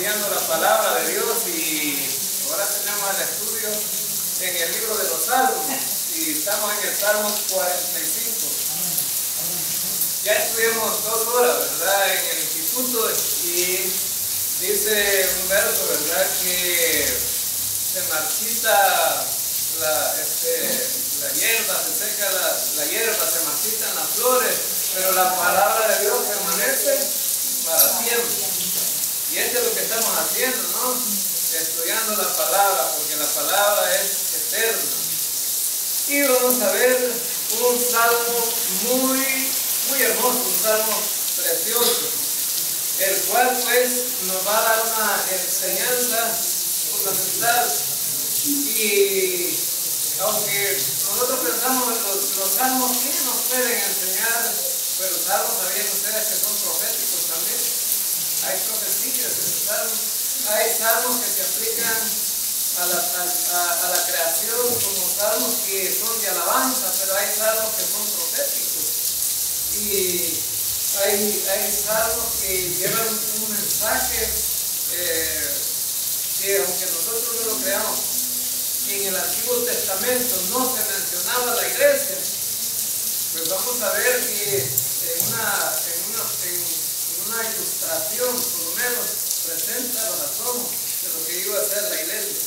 estudiando la palabra de Dios y ahora tenemos el estudio en el libro de los Salmos y estamos en el Salmo 45. Ya estuvimos 2 horas, ¿verdad?, en el instituto y dice un verso, ¿verdad?, que se marchita la hierba, se seca la hierba, se marchitan las flores, pero la palabra de Dios permanece para siempre. Y esto es lo que estamos haciendo, ¿no? Estudiando la palabra, porque la palabra es eterna. Y vamos a ver un salmo muy hermoso, un salmo precioso, el cual pues nos va a dar una enseñanza fundamental. Y aunque nosotros pensamos en los salmos, ¿qué nos pueden enseñar? Pues los salmos, sabían ustedes que son proféticos también. Hay profecías en los salmos. Hay salmos que se aplican a la creación como salmos que son de alabanza, pero hay salmos que son proféticos. Y hay salmos que llevan un mensaje que aunque nosotros no lo creamos, en el Antiguo Testamento no se mencionaba la iglesia, pues vamos a ver que en una ilustración, por lo menos, presenta la razón de lo que iba a ser la iglesia.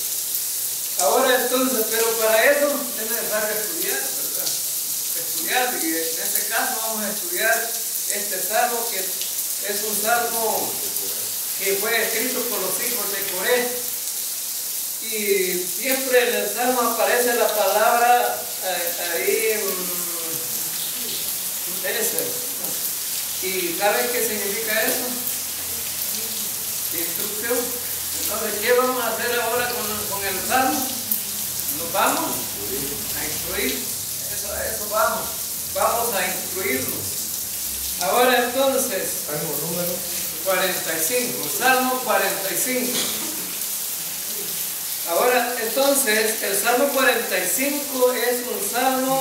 Ahora entonces, pero para eso es necesario estudiar, ¿verdad? Estudiar, y en este caso vamos a estudiar este salmo, que es un salmo que fue escrito por los hijos de Coré. Y siempre en el salmo aparece la palabra ahí, ¿y saben qué significa eso? Instrucción. Entonces, ¿qué vamos a hacer ahora con el salmo? Nos vamos a instruir. A eso vamos a instruirnos. Ahora entonces, Salmo número 45, Salmo 45. Ahora, entonces, el Salmo 45 es un salmo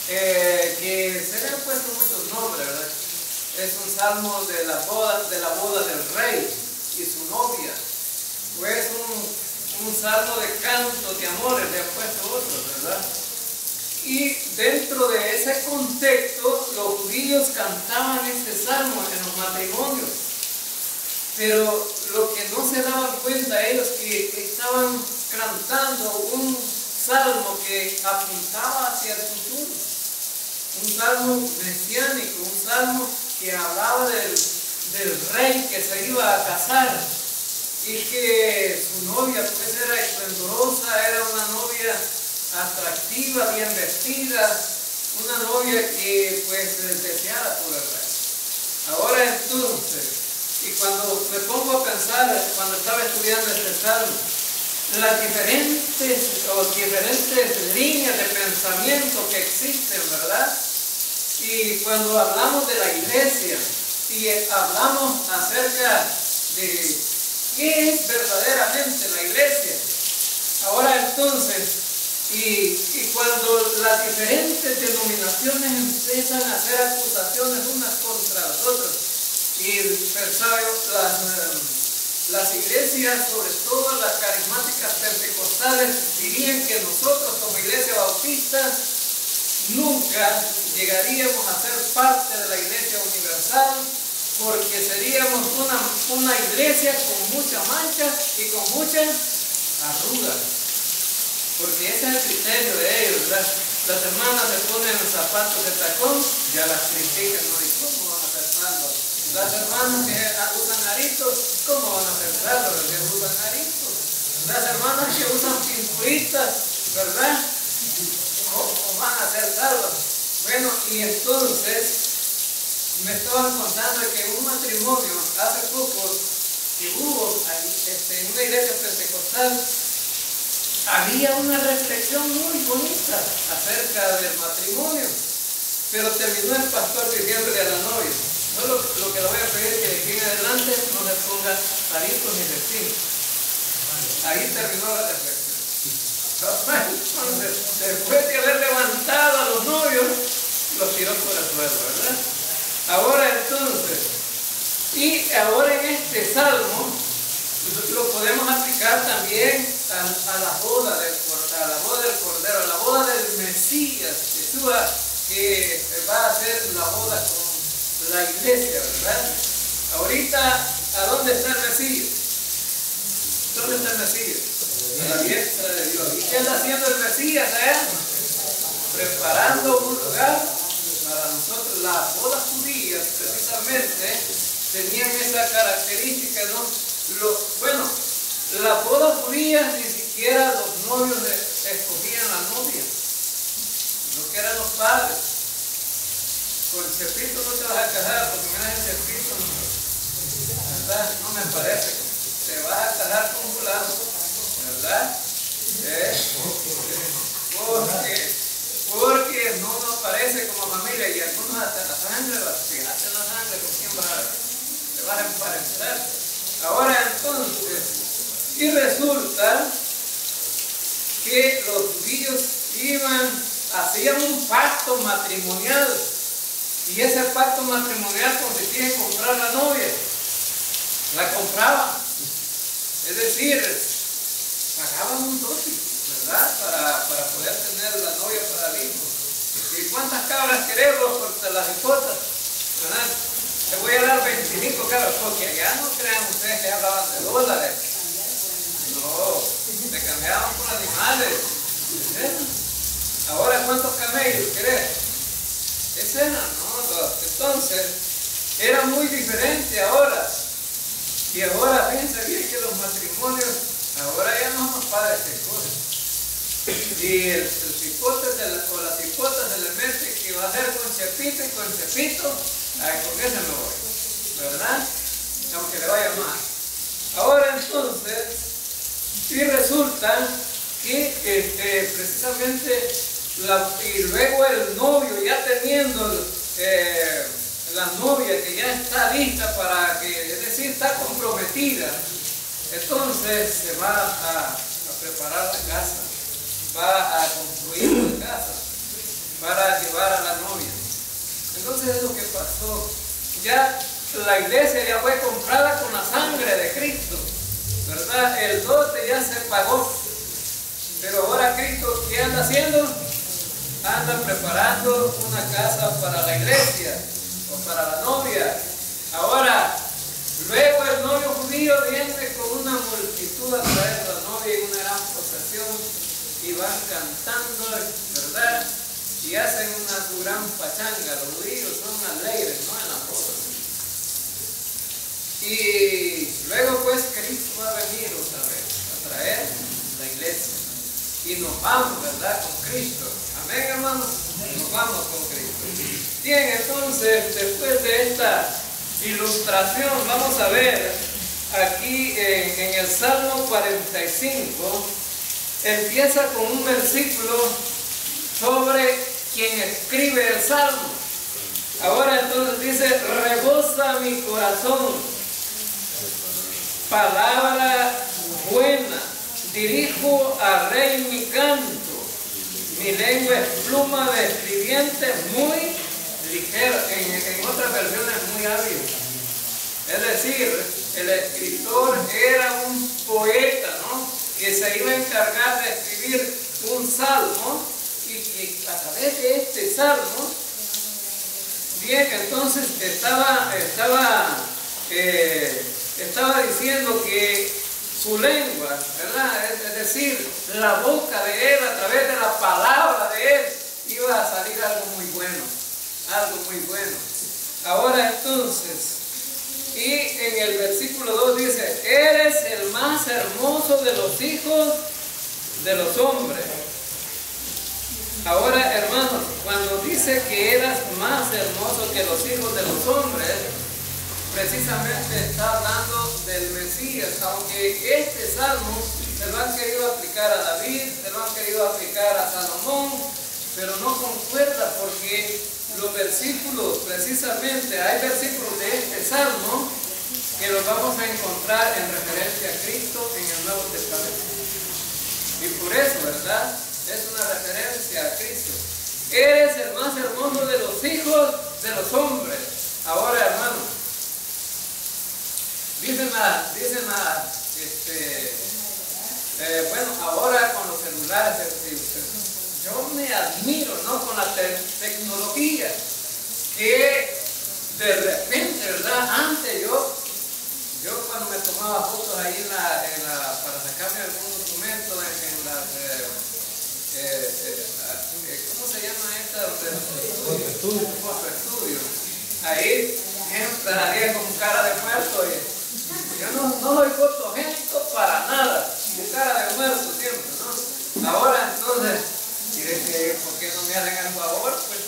que se le han puesto muchos nombres, ¿verdad? Es un salmo de la boda del rey y su novia. O es un salmo de cantos de amores, le han puesto otros, ¿verdad? Y dentro de ese contexto, los judíos cantaban este salmo en los matrimonios. Pero lo que no se daban cuenta ellos, que estaban cantando un salmo que apuntaba hacia el futuro, un salmo mesiánico, un salmo que hablaba del rey que se iba a casar y que su novia pues era esplendorosa, era una novia atractiva, bien vestida, una novia que pues deseada por el rey. Ahora entonces, y cuando me pongo a pensar, cuando estaba estudiando este salmo, las diferentes líneas de pensamiento que existen, ¿verdad? Y cuando hablamos de la iglesia y hablamos acerca de qué es verdaderamente la iglesia, ahora entonces, y cuando las diferentes denominaciones empiezan a hacer acusaciones unas contra las otras, y pensaba yo, las iglesias, sobre todo las carismáticas pentecostales, dirían que nosotros como iglesia bautista nunca llegaríamos a ser parte de la iglesia universal, porque seríamos una iglesia con muchas manchas y con muchas arrugas, porque ese es el criterio de ellos, ¿verdad? Las hermanas se ponen zapatos de tacón, ya las critican, ¿no? ¿Y cómo van a ser salvos? Las hermanas que usan aritos, ¿cómo van a ser salvos los que usan aritos? Las hermanas que usan pinturitas, ¿verdad? ¿Cómo van a ser salvos? Bueno, y entonces me estaban contando que en un matrimonio hace poco que hubo en una iglesia pentecostal, había una reflexión muy bonita acerca del matrimonio, pero terminó el pastor diciéndole a la novia: no, lo que le voy a pedir es que de aquí en adelante no le ponga aritos ni vestidos. Ahí terminó la reflexión. Entonces, después de haber levantado a los novios, los tiró por el suelo, ¿verdad? Ahora entonces, y ahora en este salmo, lo podemos aplicar también a la boda del Cordero, a la boda del Mesías, Yeshua, que va a hacer la boda con la iglesia, ¿verdad? Ahorita, ¿a dónde está el Mesías? ¿Dónde está el Mesías? A la diestra de Dios. ¿Y qué está haciendo el Mesías allá? Preparando un lugar para nosotros. Las bodas judías, precisamente, tenían esa característica, ¿no? Bueno, las bodas judías ni siquiera los novios escogían la novia, no que eran los padres. Con el Chepito no te vas a casar, porque mira el Chepito, ¿verdad? No me parece. Te vas a casar con fulano, ¿verdad? Porque no nos parece como familia, y algunos hasta la sangre, fíjate la sangre, ¿con quién te vas a emparentar? Ahora entonces, y resulta que los judíos hacían un pacto matrimonial, y ese pacto matrimonial consistía en comprar la novia, la compraban, es decir, pagaban un dote, ¿verdad? Para poder tener la novia para el hijo. ¿Y cuántas cabras queremos por las esposas? ¿Verdad? Te voy a dar 25 cabras, porque allá no crean ustedes que hablaban de dólares. No, se cambiaban por animales. Ahora, ¿cuántos camellos querés? Ese era, ¿no? Entonces, era muy diferente ahora. Y ahora piensa bien que los matrimonios, ahora ya no son padres que escogen. Y el cipote o la cipota se le mete que va a ser con Chepito y con Chepito, con ese me voy, ¿verdad? Aunque le vaya mal. Ahora entonces, y resulta que precisamente, y luego el novio ya teniendo la novia que ya está lista para que, es decir, está comprometida, entonces se va a preparar la casa, va a construir la casa para llevar a la novia. Entonces es lo que pasó. Ya la iglesia ya fue comprada con la sangre de Cristo, ¿verdad? El dote ya se pagó. Pero ahora Cristo, ¿qué anda haciendo? Anda preparando una casa para la iglesia o para la novia. Ahora, luego el novio judío viene con una multitud a traer a la novia y una gran procesión, y van cantando, ¿verdad? Y hacen su gran pachanga. Los judíos son alegres, ¿no? En la boda. Y luego pues Cristo va a venir otra vez a traer la iglesia. Y nos vamos, ¿verdad? Con Cristo. Amén, hermanos. Nos vamos con Cristo. Bien, entonces, después de esta ilustración, vamos a ver aquí en el Salmo 45, empieza con un versículo sobre quien escribe el Salmo. Ahora entonces dice: rebosa mi corazón palabra buena, dirijo al rey mi canto, mi lengua es pluma de escribiente muy ligero. En otras versiones muy hábil. Es decir, el escritor era un poeta, ¿no? Que se iba a encargar de escribir un salmo, y que a través de este salmo, bien, entonces estaba diciendo que su lengua, ¿verdad? Es decir, la boca de él, a través de la palabra de él, iba a salir algo muy bueno, algo muy bueno. Ahora entonces, y en el versículo 2 dice: eres el más hermoso de los hijos de los hombres. Ahora, hermanos, cuando dice que eras más hermoso que los hijos de los hombres, precisamente está hablando del Mesías, aunque este salmo se lo han querido aplicar a David, se lo han querido aplicar a Salomón, pero no concuerda, porque los versículos, precisamente, hay versículos de este salmo que los vamos a encontrar en referencia a Cristo en el Nuevo Testamento. Y por eso, ¿verdad? Es una referencia a Cristo. Eres el más hermoso de los hijos de los hombres. Ahora, hermanos, dicen admiro, ¿no? Con la tecnología, que de repente, ¿verdad? Antes yo cuando me tomaba fotos ahí para sacarme algún documento en las, ¿cómo se llama esta? Fotoestudio. Ahí siempre salía con cara de muerto. Yo no soy fotogénico para nada, con cara de muerto siempre, ¿no? Ahora entonces, ¿por qué no me hacen el favor? Pues,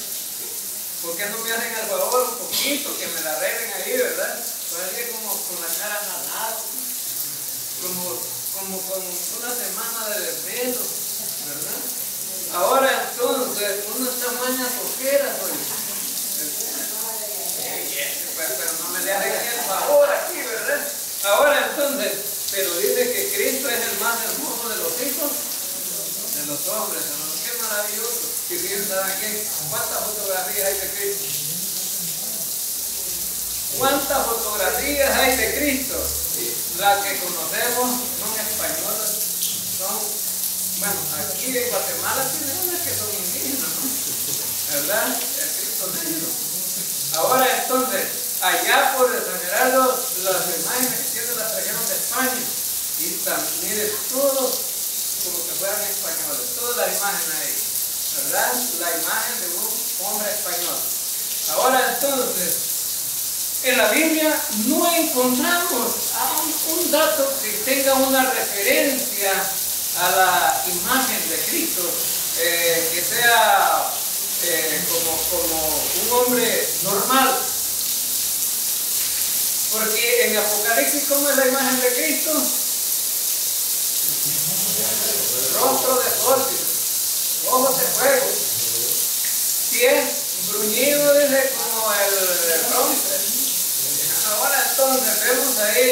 ¿por qué no me hacen el favor un poquito, que me la arreglen ahí, ¿verdad? Todavía como con la cara jalada, como con una semana de desvelo, ¿verdad? Ahora entonces, unas tamañas ojeras, pero no me le hacen el favor aquí, ¿verdad? Ahora entonces, pero dice que Cristo es el más hermoso de los hijos de los hombres, hermano. Qué maravilloso. Y fíjense, ¿saben qué? ¿Cuántas fotografías hay de Cristo? ¿Cuántas fotografías hay de Cristo? Las que conocemos son españolas, bueno, aquí en Guatemala tienen unas que son indígenas, ¿no? ¿Verdad? El Cristo negro. Ahora entonces, allá por exagerar las imágenes que tienen las trajeron de España. Y miren, todos como que fueran españoles, todas las imágenes ahí, ¿verdad? La imagen de un hombre español. Ahora entonces, en la Biblia no encontramos un dato que tenga una referencia a la imagen de Cristo, que sea como un hombre normal. Porque en Apocalipsis, ¿cómo es la imagen de Cristo? Rostro de sol, ojos de fuego, pies bruñidos, dice, como el bronce. Ahora entonces vemos ahí,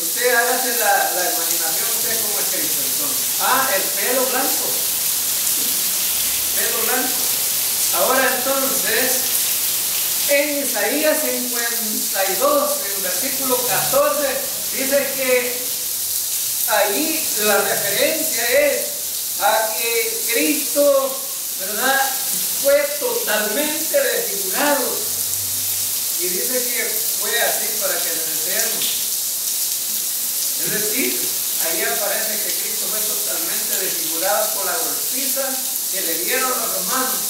usted hágase la imaginación, usted como es Cristo entonces. El pelo blanco. Pelo blanco. Ahora entonces, en Isaías 52, en versículo 14, dice que allí la referencia es a que Cristo, ¿verdad?, fue totalmente desfigurado. Y dice que fue así para que le deseemos. Es decir, ahí aparece que Cristo fue totalmente desfigurado por la golpiza que le dieron los romanos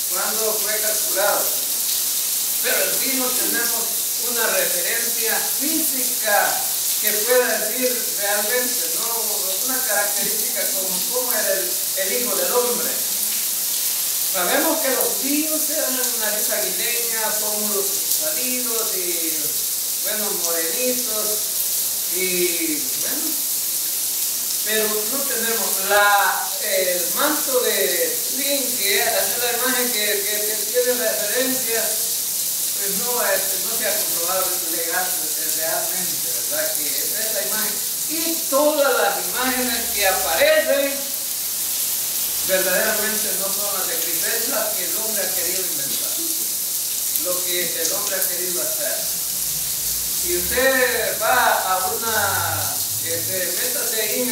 cuando fue capturado. Pero en sí no tenemos una referencia física que pueda decir realmente, ¿no?, una característica como cómo era el Hijo del Hombre. Sabemos que los judíos eran nariz aguileña, pómulos salidos y, bueno, morenitos y, bueno, pero no tenemos el manto de Tlín, que hace la imagen que tiene referencia, pues no se ha comprobado realmente, ¿verdad? Que esa es la imagen. Y todas las imágenes que aparecen verdaderamente no son las de Cristo, es las que el hombre ha querido inventar, lo que el hombre ha querido hacer. Si usted va a métase ahí en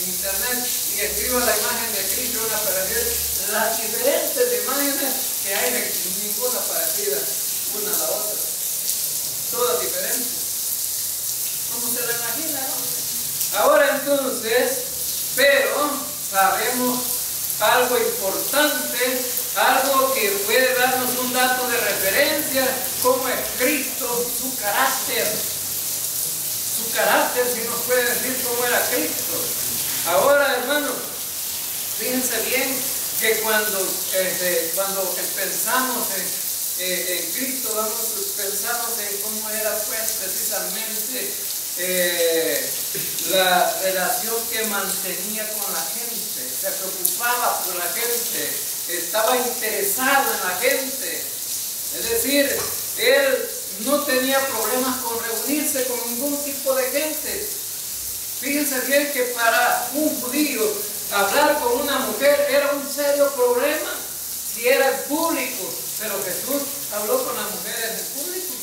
internet y escriba la imagen de Cristo, van a aparecer las diferentes imágenes que hay, de ninguna parecida una a la otra, todas diferentes. ¿Cómo se lo imagina, no? Ahora entonces, pero sabemos algo importante, algo que puede darnos un dato de referencia, cómo es Cristo, su carácter, si nos puede decir cómo era Cristo. Ahora, hermanos, fíjense bien que cuando pensamos en Cristo, pensamos en cómo era pues precisamente la relación que mantenía con la gente, se preocupaba por la gente, estaba interesado en la gente. Es decir, él no tenía problemas con reunirse con ningún tipo de gente. Fíjense bien que para un judío hablar con una mujer era un serio problema si era en público, pero Jesús habló con las mujeres en público,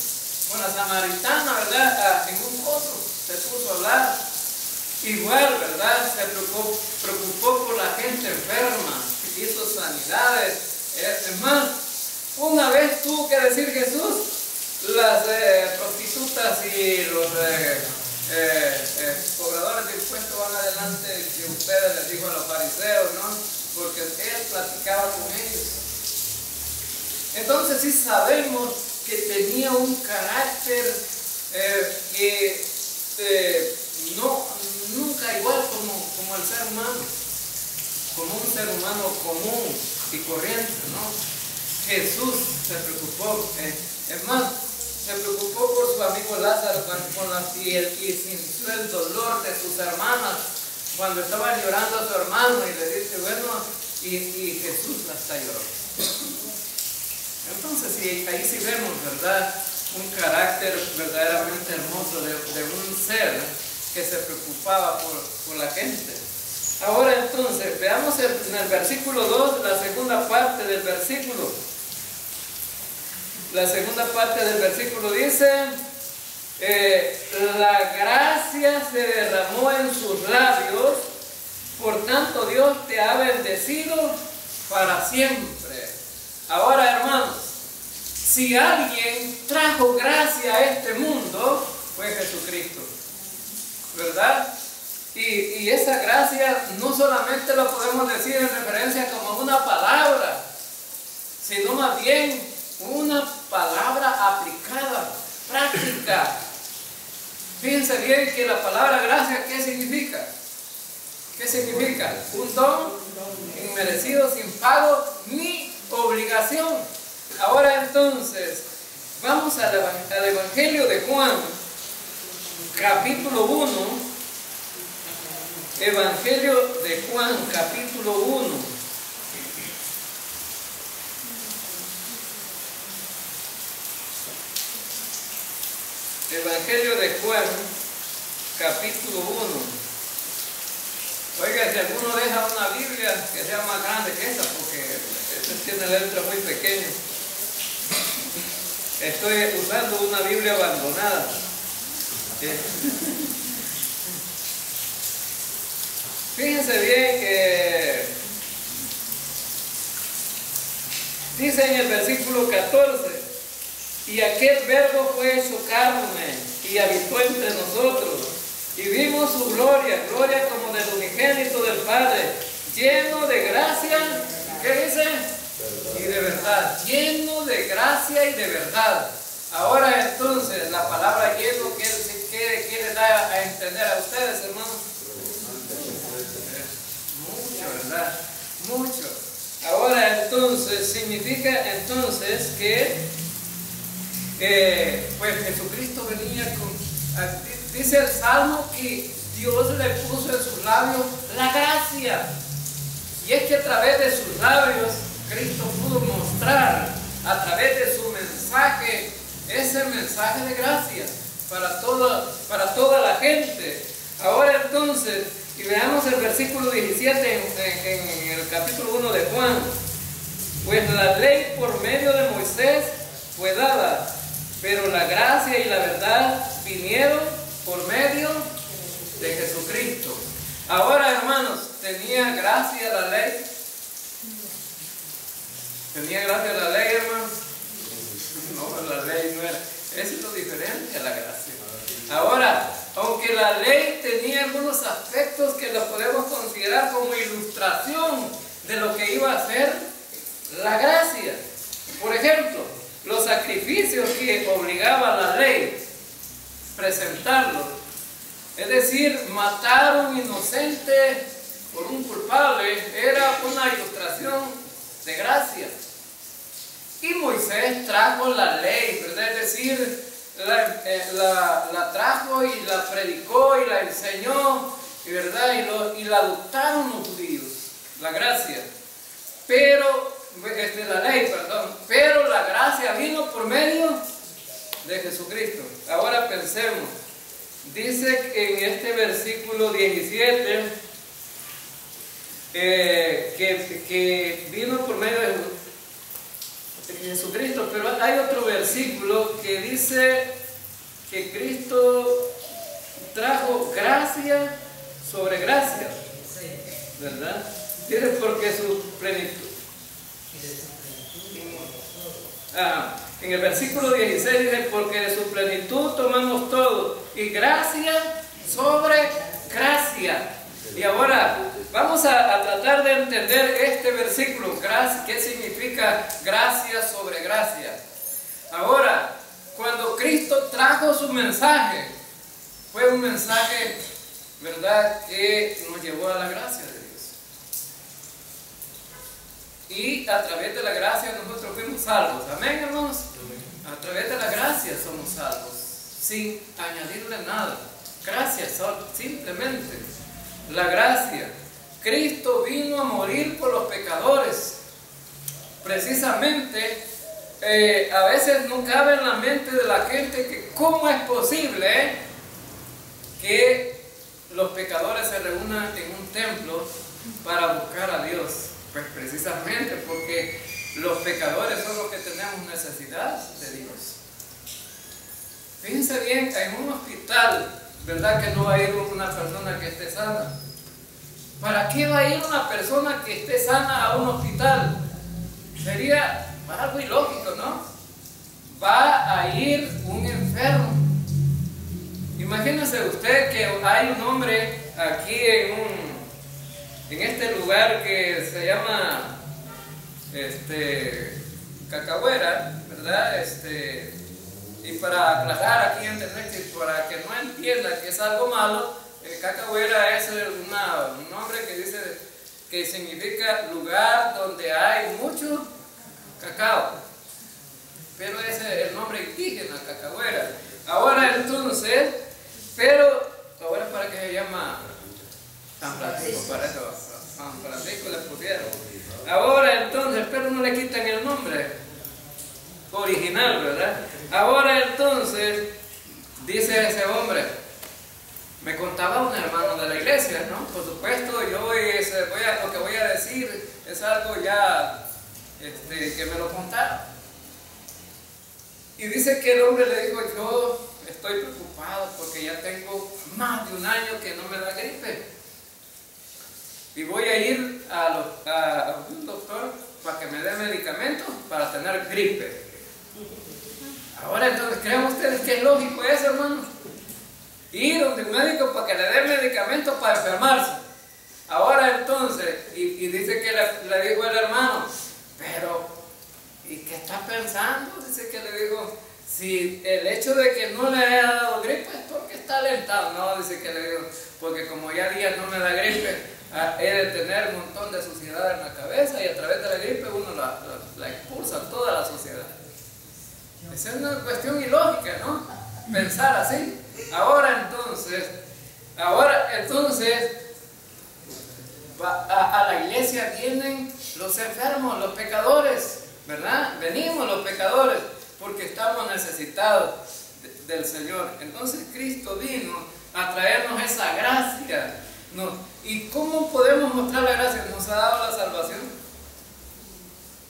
con la samaritana, ¿verdad?, en un pozo se puso a hablar. Igual, ¿verdad?, se preocupó por la gente enferma, hizo sanidades. Es más, una vez tuvo que decir Jesús, las prostitutas y los cobradores de impuestos van adelante que ustedes, les dijo a los fariseos, ¿no? Porque él platicaba con ellos. Entonces sí sabemos que tenía un carácter que nunca igual como el ser humano, como un ser humano común y corriente, ¿no? Jesús se preocupó, es más, se preocupó por su amigo Lázaro y sintió el dolor de sus hermanas cuando estaban llorando a su hermano y le dice, bueno, y Jesús la está llorando. Entonces, ahí sí vemos, ¿verdad?, un carácter verdaderamente hermoso de un ser que se preocupaba por la gente. Ahora entonces, veamos en el versículo 2, la segunda parte del versículo. La segunda parte del versículo dice, la gracia se derramó en sus labios, por tanto Dios te ha bendecido para siempre. Ahora, hermanos, si alguien trajo gracia a este mundo, fue Jesucristo, ¿verdad? Y esa gracia no solamente lo podemos decir en referencia como una palabra, sino más bien una palabra aplicada, práctica. Fíjense bien que la palabra gracia, ¿qué significa? ¿Qué significa? Un don inmerecido, sin pago ni obligación. Ahora entonces, vamos al Evangelio de Juan, capítulo 1. Evangelio de Juan, capítulo 1. Evangelio de Juan, capítulo 1. Oiga, si alguno deja una Biblia que sea más grande que esta, porque esta tiene letra muy pequeña. Estoy usando una Biblia abandonada. Fíjense bien que dice en el versículo 14, y aquel verbo fue hecho carne y habitó entre nosotros, y vimos su gloria, gloria como del unigénito del Padre, lleno de gracia, ¿qué dice? Y de verdad, lleno de gracia y de verdad. Ahora entonces, la palabra lleno, ¿qué les da a entender a ustedes, hermanos? Mucho, ¿verdad? Mucho. Ahora entonces, significa entonces que pues Jesucristo venía con, dice el Salmo que Dios le puso en sus labios la gracia. Y es que a través de sus labios Cristo pudo mostrar a través de su mensaje, ese mensaje de gracia para toda la gente. Ahora entonces, y veamos el versículo 17 en el capítulo 1 de Juan. Pues la ley por medio de Moisés fue dada, pero la gracia y la verdad vinieron por medio de Jesucristo. Ahora, hermanos, ¿tenía gracia la ley? ¿Tenía gracia la ley, hermanos? No, la ley no era. Eso es lo diferente a la gracia. Ahora, aunque la ley tenía algunos aspectos que los podemos considerar como ilustración de lo que iba a ser la gracia. Por ejemplo, los sacrificios que obligaba la ley, presentarlos. Es decir, matar a un inocente por un culpable era una ilustración de gracia. Y Moisés trajo la ley, ¿verdad? Es decir, la trajo y la predicó y la enseñó, ¿verdad? Y la adoptaron los judíos, la gracia. Pero, la ley, perdón, pero la gracia vino por medio de Jesucristo. Ahora pensemos, dice en este versículo 17 que vino por medio de Jesucristo, pero hay otro versículo que dice que Cristo trajo gracia sobre gracia, ¿verdad? Dice porque su plenitud. En el versículo 16 dice, porque de su plenitud tomamos todo, y gracia sobre gracia. Y ahora vamos a tratar de entender este versículo, qué significa gracia sobre gracia. Ahora, cuando Cristo trajo su mensaje, fue un mensaje, ¿verdad?, que nos llevó a la gracia de Dios. Y a través de la gracia nosotros fuimos salvos. Amén, hermanos. A través de la gracia somos salvos, sin añadirle nada. Gracias, simplemente la gracia. Cristo vino a morir por los pecadores. Precisamente, a veces no cabe en la mente de la gente que cómo es posible que los pecadores se reúnan en un templo para buscar a Dios. Pues precisamente porque los pecadores son los que tenemos necesidad de Dios. Fíjense bien, en un hospital, ¿verdad que no va a ir una persona que esté sana? ¿Para qué va a ir una persona que esté sana a un hospital? Sería algo ilógico, ¿no? Va a ir un enfermo. Imagínese usted que hay un hombre aquí en este lugar que se llama Cacahuera, ¿verdad? Y para aclarar aquí en internet, para que no entienda que es algo malo, Cacahuera es un nombre que dice que significa lugar donde hay mucho cacao, pero ese es el nombre indígena, Cacahuera. Ahora entonces, pero ahora para que se llama San Francisco, para eso San Francisco le pusieron. Ahora entonces, pero no le quitan el nombre original, ¿verdad? Ahora entonces, dice ese hombre, me contaba un hermano de la iglesia, ¿no? Por supuesto, yo lo que voy a decir es algo ya que me lo contaron. Y dice que el hombre le dijo, yo estoy preocupado porque ya tengo más de un año que no me da gripe. Y voy a ir a un doctor para que me dé medicamentos para tener gripe. Ahora entonces, ¿creen ustedes que es lógico eso, hermano? Ir donde un médico para que le dé medicamentos para enfermarse. Ahora entonces, y dice que le dijo el hermano, pero, ¿y qué está pensando? Dice que le dijo, si el hecho de que no le haya dado gripe es porque está alentado. No, dice que le dijo, porque como ya días no me da gripe, he de tener un montón de suciedad en la cabeza y a través de la gripe uno la expulsa toda la suciedad. Esa es una cuestión ilógica, ¿no? Pensar así. Ahora entonces, a la iglesia vienen los enfermos, los pecadores, ¿verdad? Venimos los pecadores porque estamos necesitados del Señor. Entonces Cristo vino a traernos esa gracia. ¿Y cómo podemos mostrar la gracia? Nos ha dado la salvación,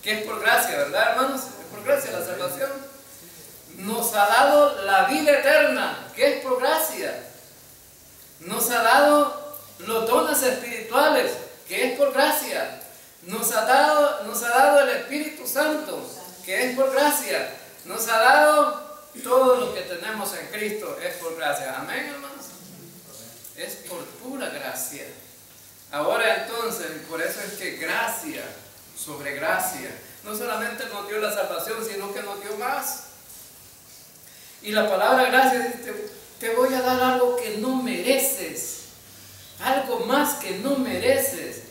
que es por gracia, ¿verdad, hermanos? Es por gracia la salvación. Nos ha dado la vida eterna, que es por gracia. Nos ha dado los dones espirituales, que es por gracia. Nos ha dado el Espíritu Santo, que es por gracia. Nos ha dado todo lo que tenemos en Cristo, es por gracia. Amén, hermanos. Es por pura gracia. Ahora entonces, por eso es que gracia sobre gracia. No solamente nos dio la salvación, sino que nos dio más. Y la palabra gracia dice, te voy a dar algo que no mereces. Algo más que no mereces.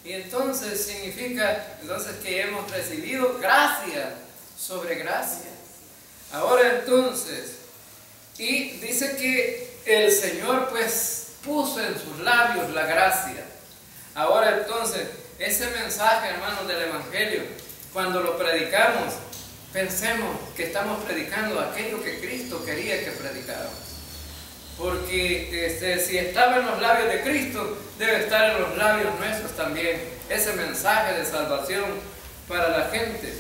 Y entonces significa que hemos recibido gracia sobre gracia. Ahora entonces, y dice que el Señor pues puso en sus labios la gracia. Ahora entonces, ese mensaje, hermanos, del Evangelio, cuando lo predicamos, pensemos que estamos predicando aquello que Cristo quería que predicáramos. Porque si estaba en los labios de Cristo, debe estar en los labios nuestros también. Ese mensaje de salvación para la gente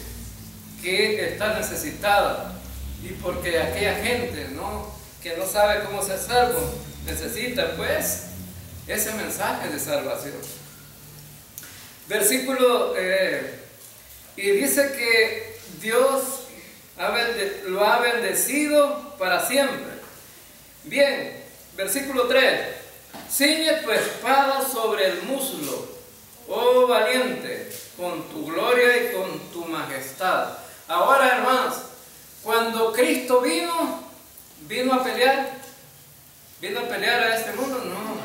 que está necesitada. Y porque aquella gente que no sabe cómo ser salvo, necesita pues ese mensaje de salvación. versículo, y dice que Dios lo ha bendecido para siempre. Bien, versículo 3. Ciñe tu espada sobre el muslo, oh valiente, con tu gloria y con tu majestad. Ahora, hermanos, cuando Cristo vino a pelear a este mundo, no.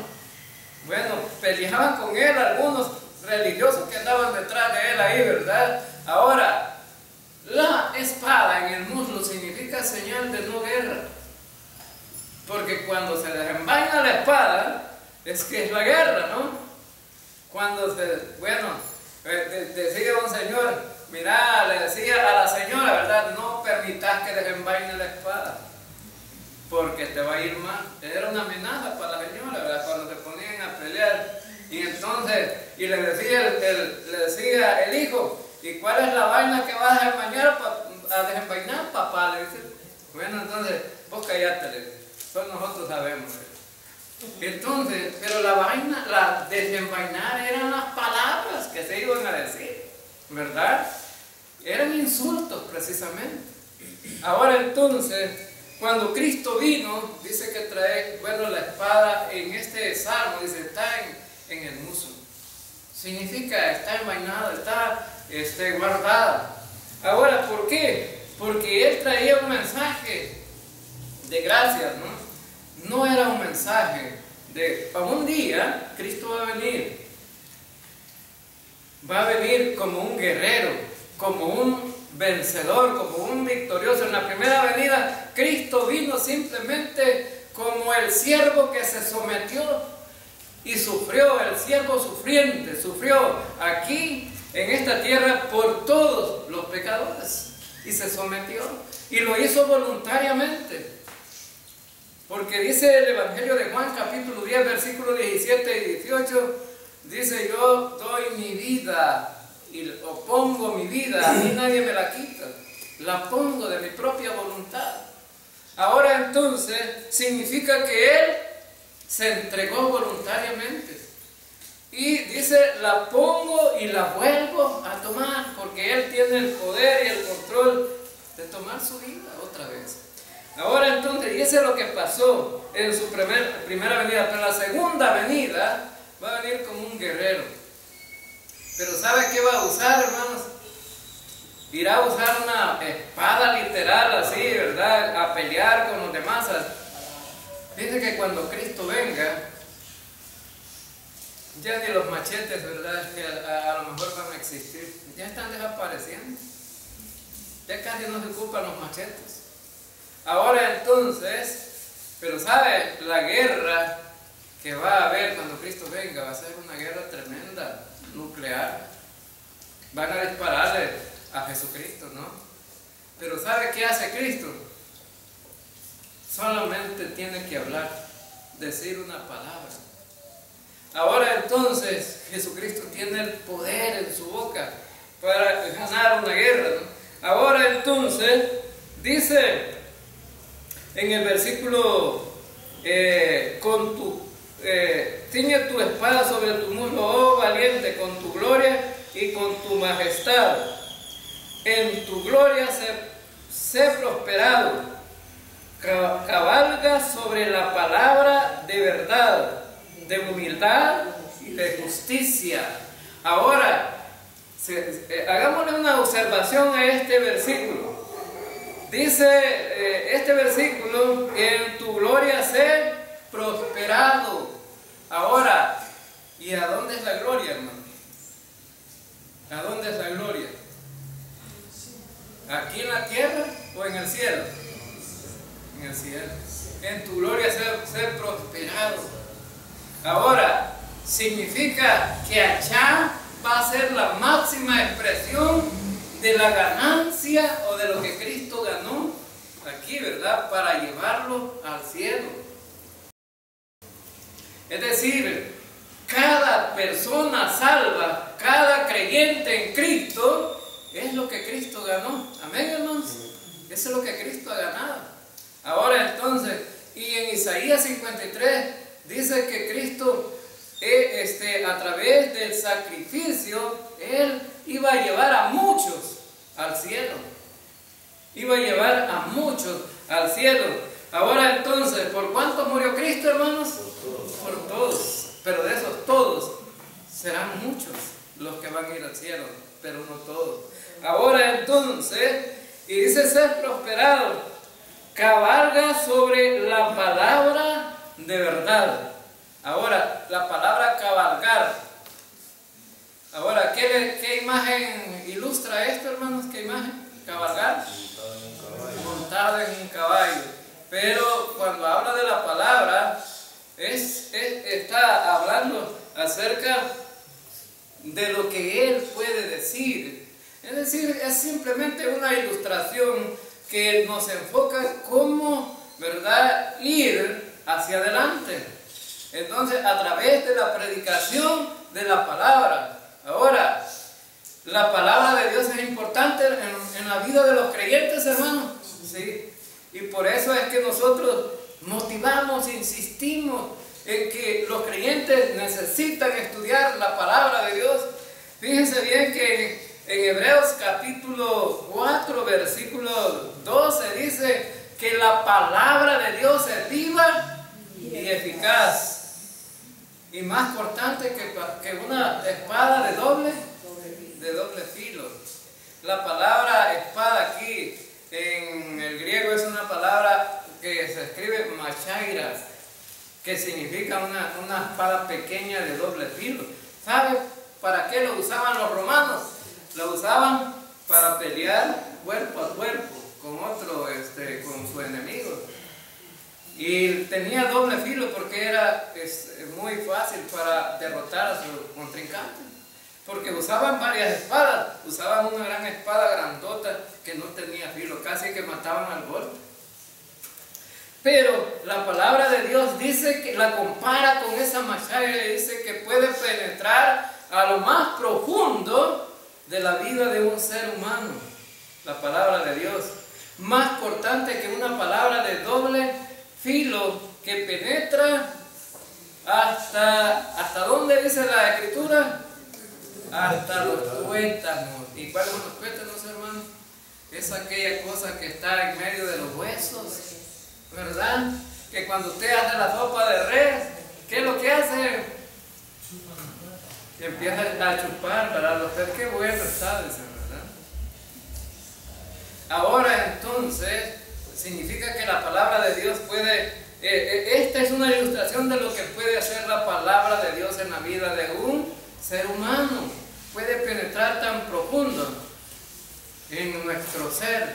Bueno, peleaban con él algunos religiosos que andaban detrás de él ahí, ¿verdad? Ahora, la espada en el muslo significa señal de no guerra. Porque cuando se desenvaina la espada, es que es la guerra, ¿no? Cuando decía un señor, mira, le decía a la señora, ¿verdad? No permitas que desenvaine la espada, porque te va a ir mal. Era una amenaza para la señora, ¿verdad? Cuando se ponían a pelear. Y entonces, le decía el hijo, ¿y cuál es la vaina que vas a desenvainar, papá? Le dice, bueno, entonces, vos callate, solo nosotros sabemos. Entonces, pero la desenvainar eran las palabras que se iban a decir, ¿verdad? Eran insultos precisamente. Ahora entonces, cuando Cristo vino, dice que trae, la espada en este salmo, dice, está en el muslo. Significa, está envainada, está guardada. Ahora, ¿por qué? Porque Él traía un mensaje de gracias, ¿no? No era un mensaje de, un día Cristo va a venir. Va a venir como un guerrero, como un vencedor, como un victorioso. En la primera venida, Cristo vino simplemente como el siervo que se sometió y sufrió, el siervo sufriente, sufrió aquí en esta tierra por todos los pecadores y se sometió y lo hizo voluntariamente. Porque dice el Evangelio de Juan, capítulo 10, versículos 17 y 18, dice, yo doy mi vida o pongo mi vida, a mí nadie me la quita, la pongo de mi propia voluntad. Ahora entonces, significa que Él se entregó voluntariamente. Y dice, la pongo y la vuelvo a tomar, porque Él tiene el poder y el control de tomar su vida otra vez. Ahora entonces, y eso es lo que pasó en su primera venida, pero la segunda venida va a venir como un guerrero. Pero ¿sabe qué va a usar, hermanos? Irá a usar una espada literal así, ¿verdad? A pelear con los demás. Dice que cuando Cristo venga, ya ni los machetes, ¿verdad? Que a lo mejor van a existir. Ya están desapareciendo. Ya casi no se ocupan los machetes. Ahora entonces, pero ¿sabe? La guerra que va a haber cuando Cristo venga va a ser una guerra tremenda, nuclear. Van a dispararle a Jesucristo, ¿no? Pero ¿sabe qué hace Cristo? Solamente tiene que hablar, decir una palabra. Ahora entonces Jesucristo tiene el poder en su boca para ganar una guerra, ¿no? Ahora entonces dice en el versículo, ciñe tu espada sobre tu muslo, oh valiente, con tu gloria y con tu majestad. En tu gloria sé prosperado. Cabalga sobre la palabra de verdad, de humildad y de justicia. Ahora, hagámosle una observación a este versículo. Dice este versículo, en tu gloria sé prosperado. Ahora, ¿y a dónde es la gloria, hermano? ¿A dónde es la gloria? ¿Aquí en la tierra o en el cielo? En el cielo. En tu gloria ser prosperado. Ahora, significa que allá va a ser la máxima expresión de la ganancia o de lo que Cristo ganó aquí, ¿verdad? Para llevarlo al cielo. Es decir, cada persona salva, cada creyente en Cristo, es lo que Cristo ganó. Amén, hermanos. Eso es lo que Cristo ha ganado. Ahora entonces, y en Isaías 53 dice que Cristo a través del sacrificio, Él iba a llevar a muchos al cielo. Iba a llevar a muchos al cielo. Ahora entonces, ¿por cuántos murió Cristo, hermanos? Por todos. Pero de esos todos serán muchos los que van a ir al cielo, pero no todos. Ahora entonces, y dice ser prosperado, cabalga sobre la palabra de verdad. Ahora, la palabra cabalgar. Ahora, ¿qué imagen ilustra esto, hermanos? ¿Qué imagen? Cabalgar. Montado en un caballo. Pero cuando habla de la palabra, está hablando acerca de lo que Él puede decir. Es decir, es simplemente una ilustración que nos enfoca cómo, ¿verdad?, ir hacia adelante. Entonces, a través de la predicación de la palabra. Ahora, la palabra de Dios es importante en la vida de los creyentes, hermanos. Sí. Y por eso es que nosotros motivamos, insistimos en que los creyentes necesitan estudiar la palabra de Dios. Fíjense bien que en Hebreos capítulo 4, versículo 12 dice que la palabra de Dios es viva y eficaz y más cortante que una espada de doble filo. La palabra espada aquí en el griego es una palabra que se escribe machairas, que significa una espada pequeña de doble filo. ¿Sabe para qué lo usaban los romanos? Lo usaban para pelear cuerpo a cuerpo con con su enemigo. Y tenía doble filo porque era muy fácil para derrotar a su contrincante. Porque usaban varias espadas. Usaban una gran espada grandota que no tenía filo, casi que mataban al golpe. Pero la palabra de Dios dice que la compara con esa machada y dice que puede penetrar a lo más profundo de la vida de un ser humano. La palabra de Dios, más cortante que una palabra de doble filo, que penetra hasta ¿dónde dice la Escritura? Hasta los tuétanos. ¿Y cuáles son los tuétanos, hermano? Es aquella cosa que está en medio de los huesos, ¿verdad? Que cuando usted hace la sopa de res, ¿qué es lo que hace? Empieza a chupar, ¿verdad? Usted, qué bueno está, dice, ¿verdad? Ahora entonces, significa que la palabra de Dios puede, esta es una ilustración de lo que puede hacer la palabra de Dios en la vida de un ser humano. Puede penetrar tan profundo en nuestro ser.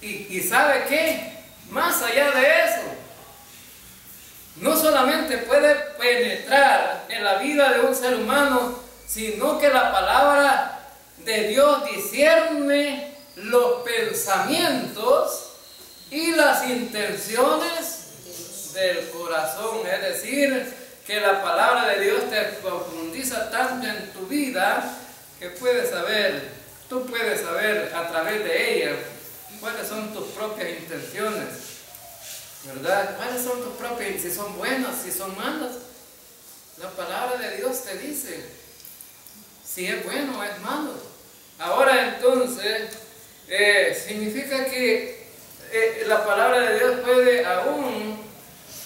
Y ¿sabe qué? Más allá de eso, no solamente puede penetrar en la vida de un ser humano, sino que la palabra de Dios discierne los pensamientos y las intenciones del corazón. Es decir, que la palabra de Dios te profundiza tanto en tu vida que tú puedes saber a través de ella cuáles son tus propias intenciones, ¿verdad? ¿Cuáles son tus propias, si son buenas, si son malas? La palabra de Dios te dice si es bueno o es malo. Ahora entonces, significa que la palabra de Dios puede aún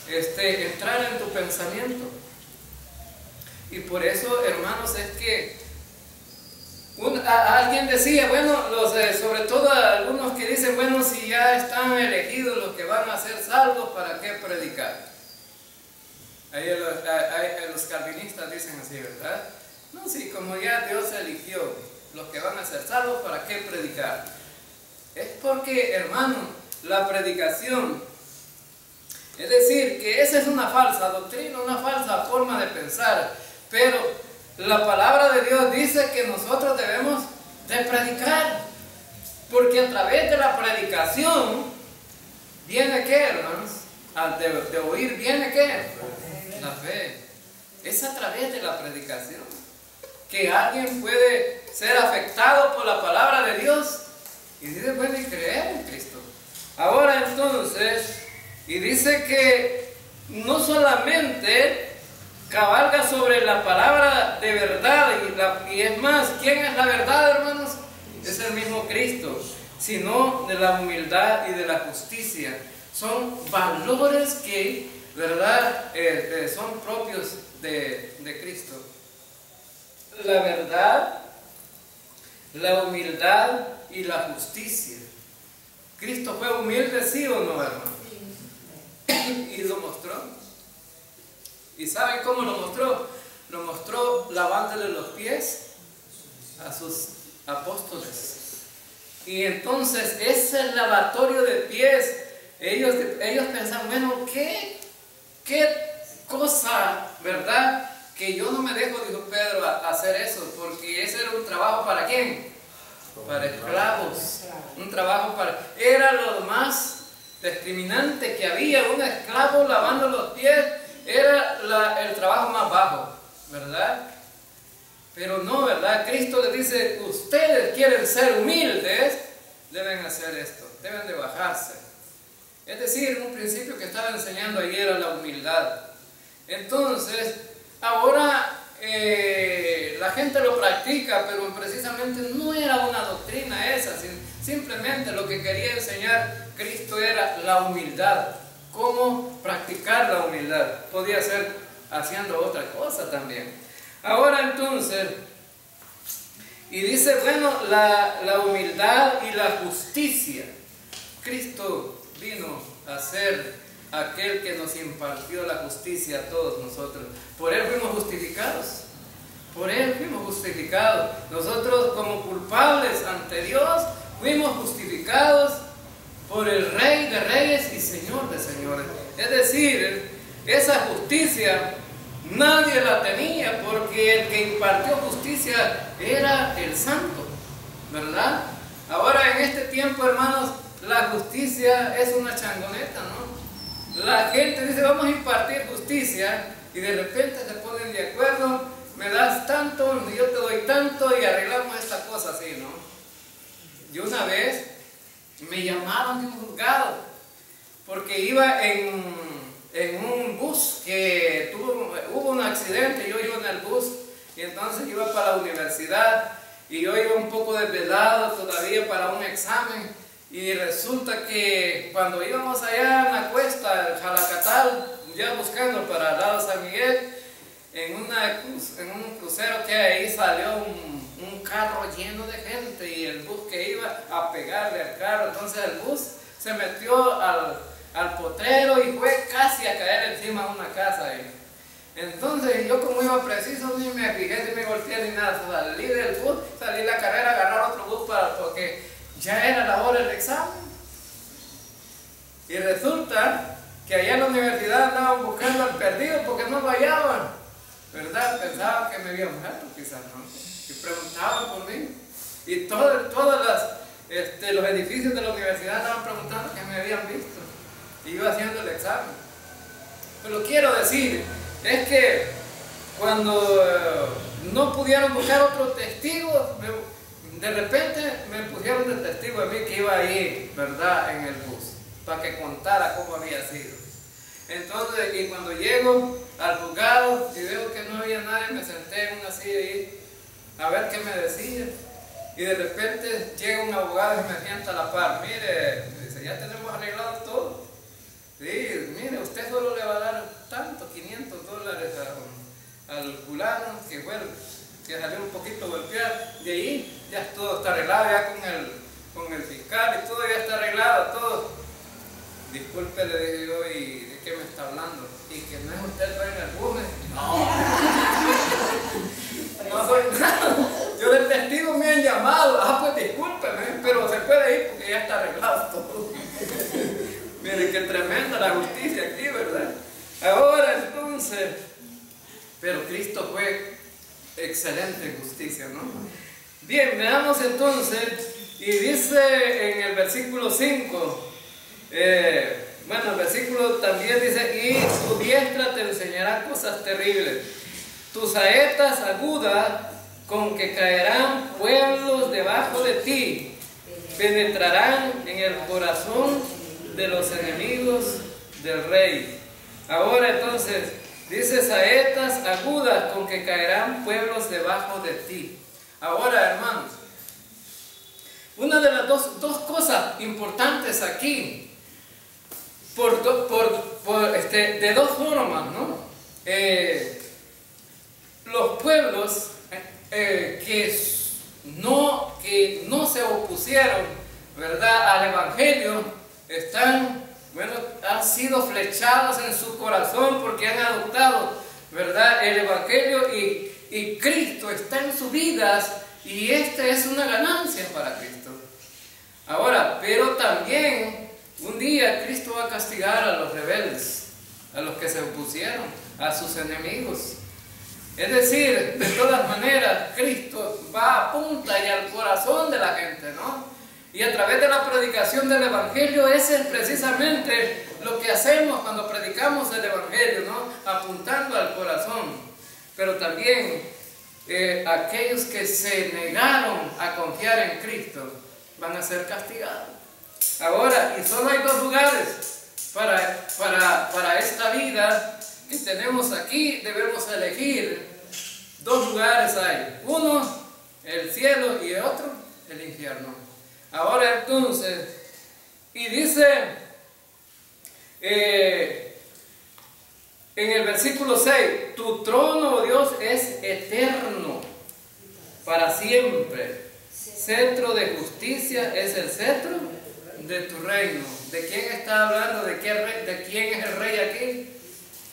entrar en tu pensamiento. Y por eso, hermanos, es que alguien decía, bueno, sobre todo algunos que dicen, bueno, si ya están elegidos los que van a ser salvos, ¿para qué predicar? Ahí los calvinistas dicen así, ¿verdad? No, sí, como ya Dios eligió los que van a ser salvos, ¿para qué predicar? Es porque, hermano, la predicación, es decir, que esa es una falsa doctrina, una falsa forma de pensar, pero la palabra de Dios dice que nosotros debemos de predicar, porque a través de la predicación viene ¿qué, hermanos? De oír viene ¿qué? La fe. Es a través de la predicación que alguien puede ser afectado por la palabra de Dios y dice, bueno, y creer en Cristo. Ahora entonces, y dice que no solamente cabalga sobre la palabra de verdad, y es más, ¿quién es la verdad, hermanos? Es el mismo Cristo, sino de la humildad y de la justicia. Son valores que, ¿verdad?, son propios de Cristo. La verdad, la humildad y la justicia. ¿Cristo fue humilde, sí o no, hermano? Y lo mostró. ¿Y saben cómo lo mostró? Lo mostró lavándole los pies a sus apóstoles. Y entonces ese lavatorio de pies, ellos pensaban, bueno, ¿qué cosa, verdad? Que yo no me dejo, dijo Pedro, a hacer eso, porque ese era un trabajo ¿para quién? Para esclavos. Un trabajo era lo más discriminante que había. Un esclavo lavando los pies era el trabajo más bajo, ¿verdad? Pero no, ¿verdad? Cristo les dice, ustedes quieren ser humildes, deben hacer esto, deben de bajarse. Es decir, un principio que estaba enseñando ayer era la humildad. Entonces, ahora la gente lo practica, pero precisamente no era una doctrina esa, simplemente lo que quería enseñar Cristo era la humildad. ¿Cómo practicar la humildad? Podía ser haciendo otra cosa también. Ahora entonces, y dice, bueno, la humildad y la justicia. Cristo vino a ser aquel que nos impartió la justicia a todos nosotros. Por Él fuimos justificados. Por Él fuimos justificados. Nosotros como culpables ante Dios fuimos justificados por el Rey de Reyes y Señor de Señores. Es decir, esa justicia nadie la tenía, porque el que impartió justicia era el Santo, ¿verdad? Ahora en este tiempo, hermanos, la justicia es una changoneta, ¿no? La gente dice, vamos a impartir justicia, y de repente se ponen de acuerdo, me das tanto, yo te doy tanto, y arreglamos esta cosa así, ¿no? Y una vez me llamaron de un juzgado, porque iba en un bus que hubo un accidente. Yo iba en el bus y entonces iba para la universidad, y yo iba un poco desvelado todavía para un examen, y resulta que cuando íbamos allá en la cuesta, el Jalacatal, ya buscando para el lado de San Miguel, en un crucero que ahí salió un carro lleno de gente, y el bus que iba a pegarle al carro, entonces el bus se metió al potrero y fue casi a caer encima de una casa ahí. Entonces yo, como iba preciso, ni me fijé, ni me golpeé ni nada, salí del bus, salí la carrera a agarrar otro bus porque ya era la hora del examen. Y resulta que allá en la universidad andaban buscando al perdido porque no lo hallaban, ¿verdad? Pensaban que me había muerto quizás, ¿no? Y preguntaban por mí. Y todos los edificios de la universidad estaban preguntando que me habían visto. Y yo haciendo el examen. Pero quiero decir, es que cuando no pudieron buscar otro testigo, de repente me pusieron de testigo de mí que iba ahí, ¿verdad?, en el bus, para que contara cómo había sido. Entonces, y cuando llego al juzgado y veo que no había nadie, me senté en una silla ahí a ver qué me decían. Y de repente llega un abogado y me sienta a la par. Mire, me dice, ya tenemos arreglado todo. Sí, mire, usted solo le va a dar tanto, $500 al fulano, que fue que salió un poquito golpeado. De ahí ya todo está arreglado, ya con el fiscal y todo ya está arreglado, todo. Disculpe, le dije yo, ¿y de qué me está hablando? Y que no es usted el dueño del bus. No soy nada. Yo de testigo me han llamado. Pues discúlpeme, pero se puede ir porque ya está arreglado todo. Miren qué tremenda la justicia aquí, ¿verdad? Ahora entonces, pero Cristo fue excelente en justicia, ¿no? Bien, veamos entonces, y dice en el versículo 5, bueno, el versículo también dice, y tu diestra te enseñará cosas terribles, tus saetas agudas con que caerán pueblos debajo de ti, penetrarán en el corazón de los enemigos del rey. Ahora entonces, Dice, saetas agudas con que caerán pueblos debajo de ti. Ahora, hermanos, una de las dos cosas importantes aquí, de dos formas, ¿no? Los pueblos que no se opusieron, ¿verdad?, al Evangelio, han sido flechados en su corazón porque han adoptado, ¿verdad?, el Evangelio, y Cristo está en sus vidas, y esta es una ganancia para Cristo. Ahora, pero también un día Cristo va a castigar a los rebeldes, a los que se opusieron, a sus enemigos. Es decir, de todas maneras, Cristo va a punta y al corazón de la gente, ¿no? Y a través de la predicación del Evangelio, ese es precisamente lo que hacemos cuando predicamos el Evangelio, ¿no? Apuntando al corazón. Pero también aquellos que se negaron a confiar en Cristo van a ser castigados. Ahora, y solo hay dos lugares para esta vida que tenemos aquí. Debemos elegir dos lugares hay. Uno, el cielo, y otro, el infierno. Ahora entonces, y dice en el versículo 6, tu trono, oh Dios, es eterno para siempre. Cetro de justicia es el cetro de tu reino. ¿De quién está hablando? ¿De quién es el rey aquí?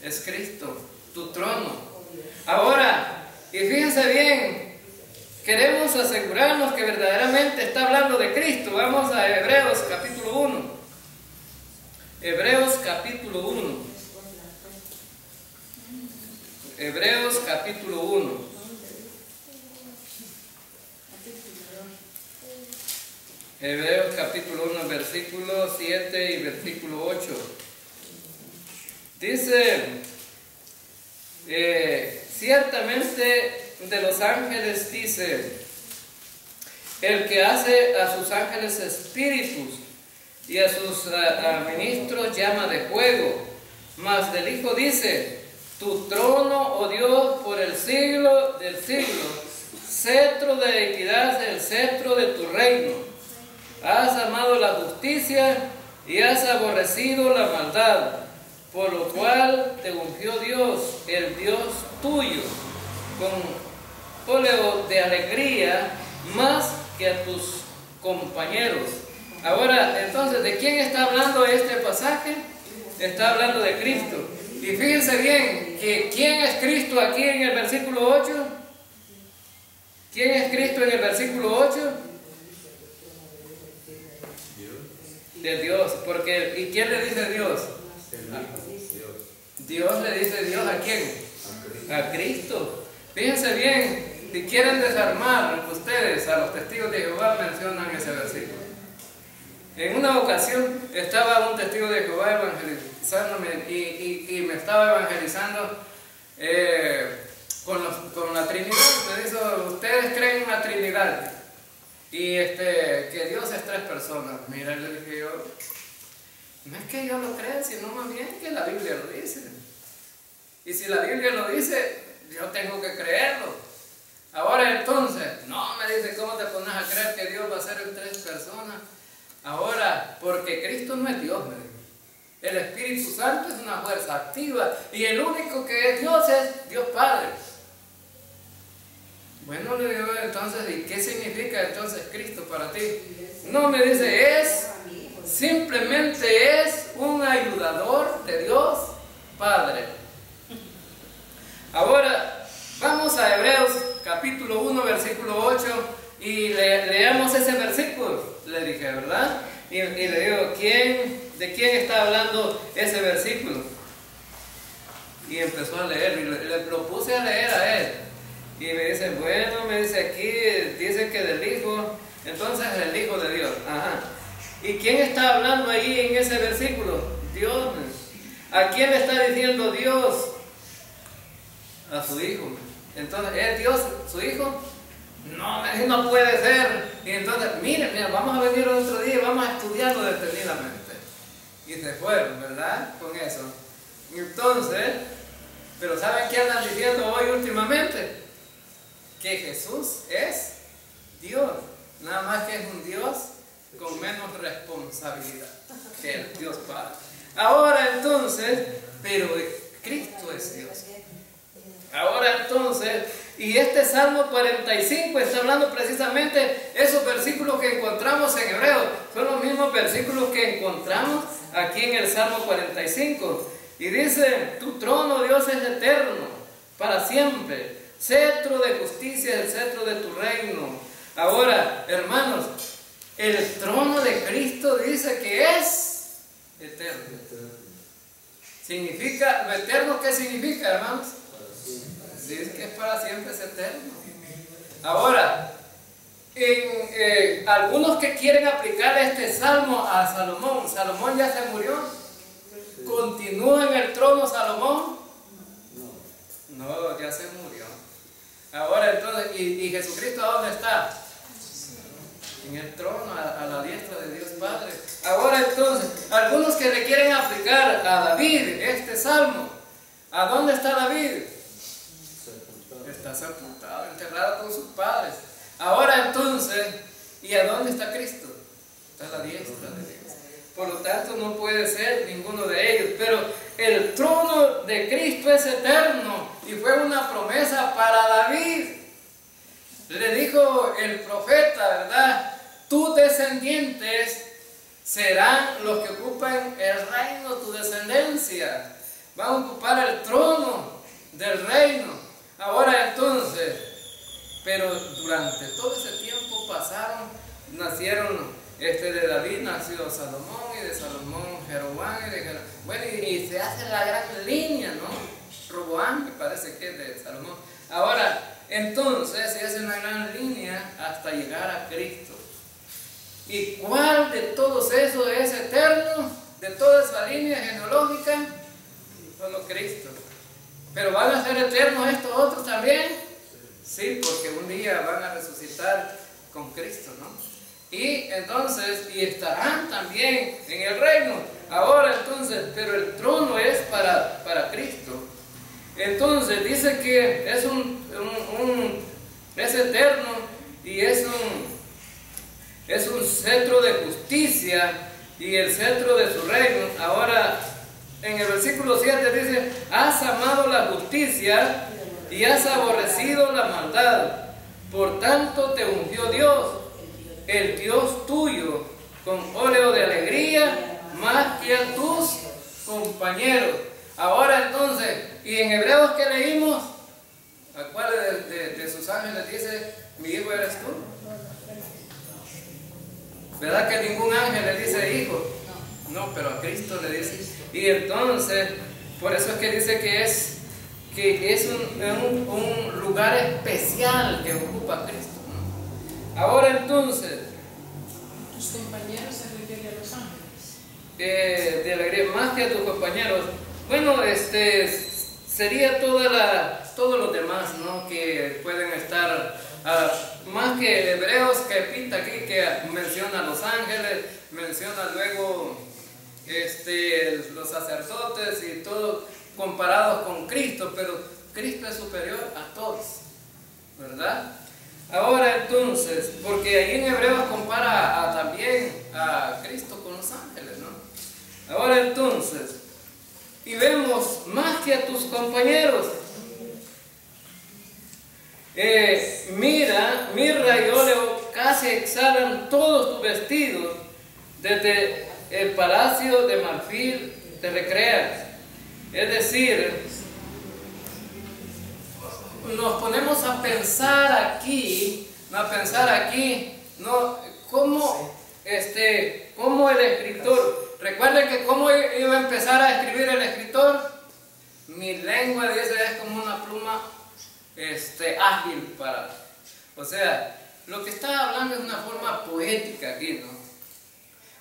Es Cristo, tu trono. Ahora, y fíjense bien, queremos asegurarnos que verdaderamente está hablando de Cristo. Vamos a Hebreos capítulo 1. Hebreos capítulo 1. Hebreos capítulo 1. Hebreos capítulo 1, versículo 7 y versículo 8. Dice, ciertamente de los ángeles dice, el que hace a sus ángeles espíritus y a sus ministros llama de fuego. Mas del Hijo dice, tu trono, oh Dios, por el siglo del siglo, cetro de equidad es el cetro de tu reino. Has amado la justicia y has aborrecido la maldad, por lo cual te ungió Dios, el Dios tuyo, con óleo de alegría más que a tus compañeros. Ahora, entonces, ¿de quién está hablando este pasaje? Está hablando de Cristo. Y fíjense bien, que ¿quién es Cristo aquí en el versículo 8? ¿Quién es Cristo en el versículo 8? De Dios, porque ¿y quién le dice Dios? Dios le dice Dios ¿a quién? A Cristo. Fíjense bien, si quieren desarmar ustedes a los testigos de Jehová, mencionan ese versículo. En una ocasión estaba un testigo de Jehová evangelizándome y me estaba evangelizando con la Trinidad. Me dijo, ustedes creen en la Trinidad y que Dios es tres personas. Mira, le dije yo, no es que yo lo crea, sino más bien que la Biblia lo dice. Y si la Biblia lo dice, yo tengo que creerlo. Ahora entonces, no, me dice, ¿cómo te pones a creer que Dios va a ser en tres personas? Ahora, porque Cristo no es Dios, me dijo. El Espíritu Santo es una fuerza activa y el único que es Dios Padre. Bueno, le digo entonces, ¿y qué significa entonces Cristo para ti? No, me dice, simplemente es un ayudador de Dios Padre. Ahora, vamos a Hebreos capítulo 1, versículo 8 y leamos ese versículo. Le dije, ¿verdad? Y le digo, ¿de quién está hablando ese versículo? Y empezó a leer, y le lo puse a leer a él. Y me dice, bueno, me dice aquí, dice que del Hijo, entonces el Hijo de Dios. Ajá. ¿Y quién está hablando ahí en ese versículo? Dios. ¿A quién le está diciendo Dios? A su Hijo. Entonces, ¿es Dios su Hijo? No puede ser. Y entonces, mira, vamos a venir otro día y vamos a estudiarlo detenidamente. Y se fueron, ¿verdad? Con eso. Entonces, Pero ¿saben qué andan diciendo hoy últimamente? Que Jesús es Dios, nada más que es un Dios con menos responsabilidad que el Dios Padre. Ahora entonces, pero Cristo es Dios. Ahora entonces, y este Salmo 45 está hablando precisamente esos versículos que encontramos en Hebreo, son los mismos versículos que encontramos aquí en el Salmo 45. Y dice, tu trono, Dios, es eterno, para siempre. Cetro de justicia es el cetro de tu reino. Ahora, hermanos, el trono de Cristo dice que es eterno. ¿Significa, lo eterno qué significa, hermanos? Dice que es para siempre, es eterno. Ahora, algunos que quieren aplicar este salmo a Salomón, Salomón ya se murió. ¿Continúa en el trono Salomón? No, ya se murió. Ahora entonces, ¿y Jesucristo a dónde está? En el trono, a la diestra de Dios Padre. Ahora entonces, algunos que le quieren aplicar a David este salmo, ¿a dónde está David? Está sepultado, enterrado con sus padres. Ahora entonces, ¿y a dónde está Cristo? Está a la diestra de Dios. Por lo tanto, no puede ser ninguno de ellos. Pero el trono de Cristo es eterno y fue una promesa para David. Le dijo el profeta, ¿verdad? Tus descendientes serán los que ocupan el reino, tu descendencia. Van a ocupar el trono del reino. Ahora entonces, pero durante todo ese tiempo nacieron de David nació Salomón, y de Salomón Jeroboam, y de Jeroboam. Bueno, y se hace la gran línea, ¿no? Roboam, me parece que es de Salomón. Ahora, entonces se hace una gran línea hasta llegar a Cristo. ¿Y cuál de todos esos es eterno? De toda esa línea genealógica, solo Cristo. ¿Pero van a ser eternos estos otros también? Sí, porque un día van a resucitar con Cristo, ¿no? Y entonces, y estarán también en el reino. Ahora entonces, pero el trono es para Cristo. Entonces dice que es es eterno y es un cetro de justicia y el cetro de su reino. Ahora en el versículo 7 dice, has amado la justicia y has aborrecido la maldad. Por tanto te ungió Dios, el Dios tuyo, con óleo de alegría, más que a tus compañeros. Ahora entonces, y en Hebreos que leímos, ¿a cuál de sus ángeles dice, mi hijo eres tú? ¿Verdad que ningún ángel le dice hijo? No, pero a Cristo le dice. Y entonces, por eso es que dice que es un lugar especial que ocupa Cristo. Ahora entonces, tus compañeros se refiere a los ángeles. De alegría, más que a tus compañeros. Bueno, sería todos los demás, ¿no? Que pueden estar, más que Hebreos que pinta aquí, que menciona a los ángeles, menciona luego los sacerdotes y todo comparados con Cristo, pero Cristo es superior a todos, ¿verdad? Ahora entonces, porque ahí en Hebreos compara también a Cristo con los ángeles, ¿no? Ahora entonces, y vemos más que a tus compañeros. Mira, mirra y óleo casi exhalan todos tus vestidos, desde el palacio de marfil te recreas. Es decir, nos ponemos a pensar aquí, ¿no? Cómo el escritor, recuerden que cómo iba a empezar a escribir el escritor, mi lengua dice es como una pluma ágil o sea, lo que está hablando es una forma poética aquí, ¿no?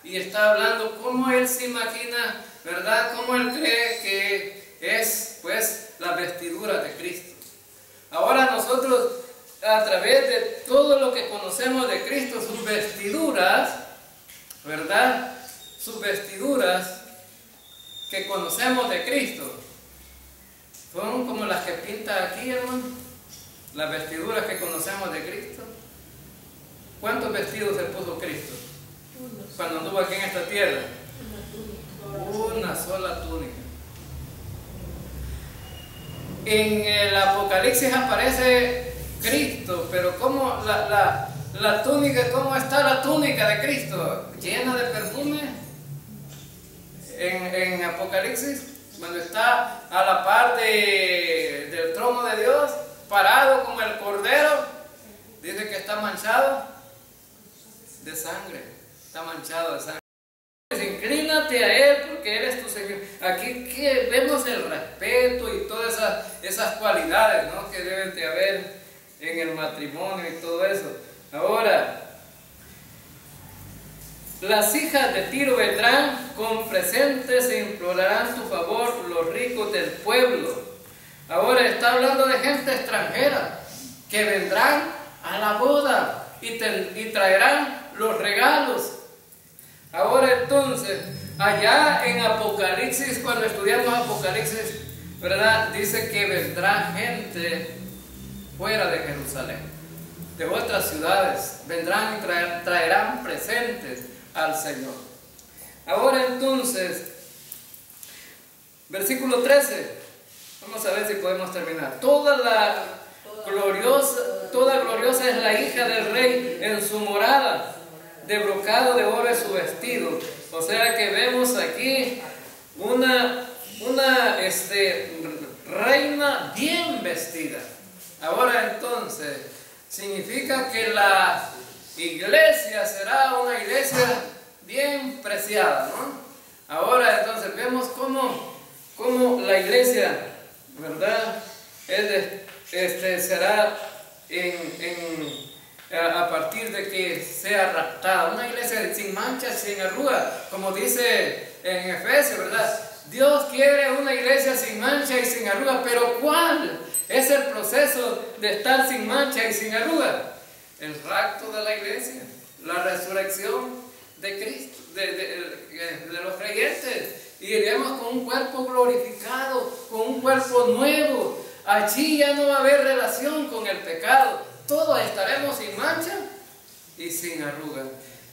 Y está hablando cómo él se imagina, ¿verdad? Cómo él cree que es, pues, la vestidura de Cristo. Ahora nosotros, a través de todo lo que conocemos de Cristo, sus vestiduras, ¿verdad? Sus vestiduras que conocemos de Cristo, Son como las que pinta aquí, hermano, las vestiduras que conocemos de Cristo. ¿Cuántos vestidos se puso Cristo cuando anduvo aquí en esta tierra? Una sola túnica. En el Apocalipsis aparece Cristo, pero ¿cómo la túnica, cómo está la túnica de Cristo? ¿Llena de perfume? En Apocalipsis, cuando está a la par del trono de Dios, parado como el cordero, dice que está manchado de sangre, está manchado de sangre. Inclínate a Él porque Él es tu Señor. Aquí que vemos el respeto y todas esas cualidades, ¿no?, que deben de haber en el matrimonio y todo eso. Ahora, las hijas de Tiro vendrán con presentes e implorarán tu favor los ricos del pueblo. Ahora está hablando de gente extranjera que vendrán a la boda y traerán los regalos. Ahora entonces, allá en Apocalipsis, cuando estudiamos Apocalipsis, ¿verdad?, dice que vendrá gente fuera de Jerusalén, de otras ciudades, vendrán y traerán presentes al Señor. Ahora entonces, versículo 13, vamos a ver si podemos terminar. Toda gloriosa es la hija del rey en su morada, de brocado de oro es su vestido. O sea que vemos aquí una reina bien vestida. Ahora entonces, significa que la iglesia será una iglesia bien preciada, ¿no? Ahora entonces vemos cómo la iglesia, ¿verdad?, será a partir de que sea raptada, una iglesia sin manchas, sin arruga, como dice en Efesios, ¿verdad? Dios quiere una iglesia sin mancha y sin arruga, pero ¿cuál es el proceso de estar sin mancha y sin arruga? El rapto de la iglesia, la resurrección de Cristo, de los creyentes, y iremos con un cuerpo glorificado, con un cuerpo nuevo. Allí ya no va a haber relación con el pecado. Todos estaremos sin mancha y sin arruga.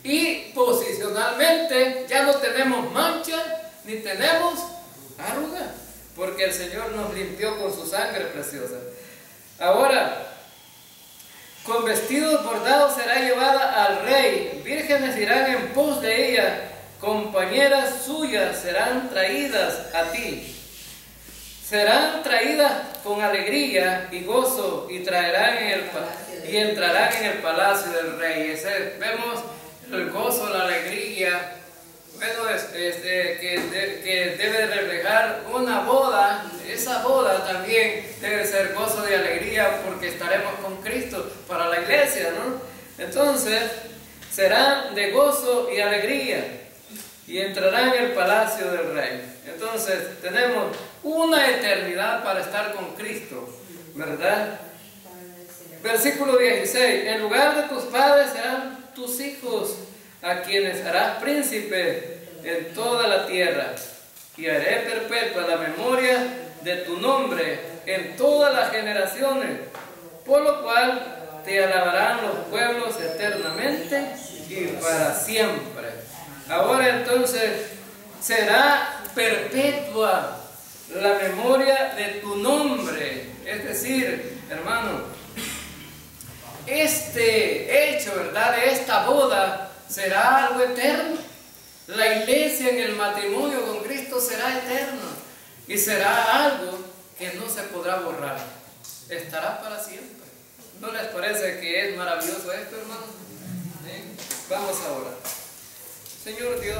Y posicionalmente ya no tenemos mancha ni tenemos arruga, porque el Señor nos limpió con su sangre preciosa. Ahora, con vestidos bordados será llevada al rey, vírgenes irán en pos de ella, compañeras suyas serán traídas a ti. Serán traídas con alegría y gozo y entrarán en el palacio del rey. Vemos el gozo, la alegría, bueno, que debe reflejar una boda. Esa boda también debe ser gozo y alegría porque estaremos con Cristo para la iglesia, ¿no? Entonces, serán de gozo y alegría y entrarán en el palacio del rey. Entonces, tenemos una eternidad para estar con Cristo, ¿verdad? Versículo 16, en lugar de tus padres serán tus hijos, a quienes harás príncipe en toda la tierra, y haré perpetua la memoria de tu nombre en todas las generaciones, por lo cual te alabarán los pueblos eternamente y para siempre. Ahora entonces será perpetua la memoria de tu nombre. Es decir, hermano, este hecho, ¿verdad?, de esta boda será algo eterno. La iglesia en el matrimonio con Cristo será eterno y será algo que no se podrá borrar. Estará para siempre. ¿No les parece que es maravilloso esto, hermano? Vamos ahora. Señor Dios.